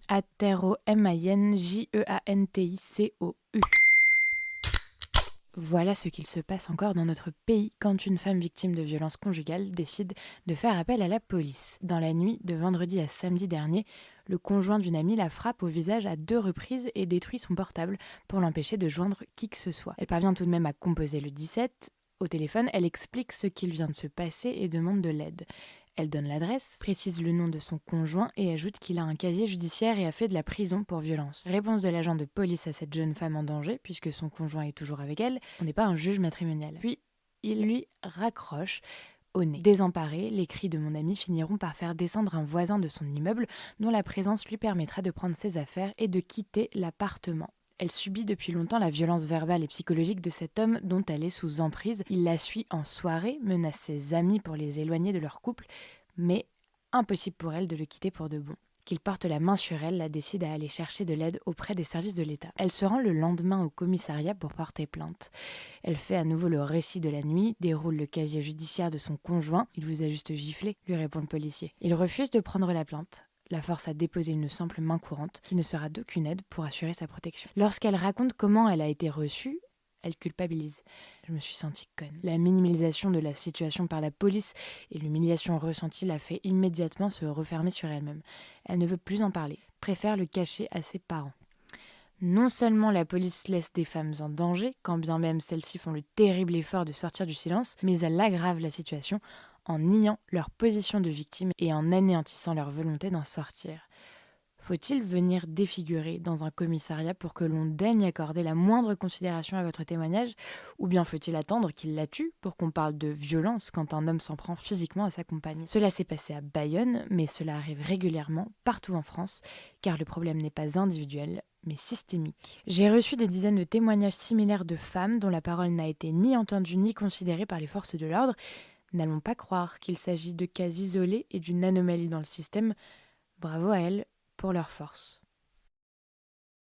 A-T-R-O-M-I-N-J-E-A-N-T-I-C-O-U. Voilà ce qu'il se passe encore dans notre pays quand une femme victime de violences conjugales décide de faire appel à la police. Dans la nuit de vendredi à samedi dernier, le conjoint d'une amie la frappe au visage à 2 reprises et détruit son portable pour l'empêcher de joindre qui que ce soit. Elle parvient tout de même à composer le 17. Au téléphone, elle explique ce qu'il vient de se passer et demande de l'aide. Elle donne l'adresse, précise le nom de son conjoint et ajoute qu'il a un casier judiciaire et a fait de la prison pour violence. Réponse de l'agent de police à cette jeune femme en danger, puisque son conjoint est toujours avec elle, on n'est pas un juge matrimonial. Puis, il lui raccroche au nez. Désemparé, les cris de mon ami finiront par faire descendre un voisin de son immeuble dont la présence lui permettra de prendre ses affaires et de quitter l'appartement. Elle subit depuis longtemps la violence verbale et psychologique de cet homme dont elle est sous emprise. Il la suit en soirée, menace ses amis pour les éloigner de leur couple, mais impossible pour elle de le quitter pour de bon. Qu'il porte la main sur elle, la décide à aller chercher de l'aide auprès des services de l'État. Elle se rend le lendemain au commissariat pour porter plainte. Elle fait à nouveau le récit de la nuit, déroule le casier judiciaire de son conjoint. « Il vous a juste giflé », lui répond le policier. Il refuse de prendre la plainte. La force à déposer une simple main courante qui ne sera d'aucune aide pour assurer sa protection. Lorsqu'elle raconte comment elle a été reçue, elle culpabilise. Je me suis sentie conne. La minimalisation de la situation par la police et l'humiliation ressentie l'a fait immédiatement se refermer sur elle-même. Elle ne veut plus en parler, préfère le cacher à ses parents. Non seulement la police laisse des femmes en danger, quand bien même celles-ci font le terrible effort de sortir du silence, mais elle aggrave la situation en niant leur position de victime et en anéantissant leur volonté d'en sortir. Faut-il venir défigurer dans un commissariat pour que l'on daigne accorder la moindre considération à votre témoignage, ou bien faut-il attendre qu'il la tue pour qu'on parle de violence quand un homme s'en prend physiquement à sa compagne ? Cela s'est passé à Bayonne, mais cela arrive régulièrement partout en France, car le problème n'est pas individuel, mais systémique. J'ai reçu des dizaines de témoignages similaires de femmes dont la parole n'a été ni entendue ni considérée par les forces de l'ordre. N'allons pas croire qu'il s'agit de cas isolés et d'une anomalie dans le système. Bravo à elles pour leur force.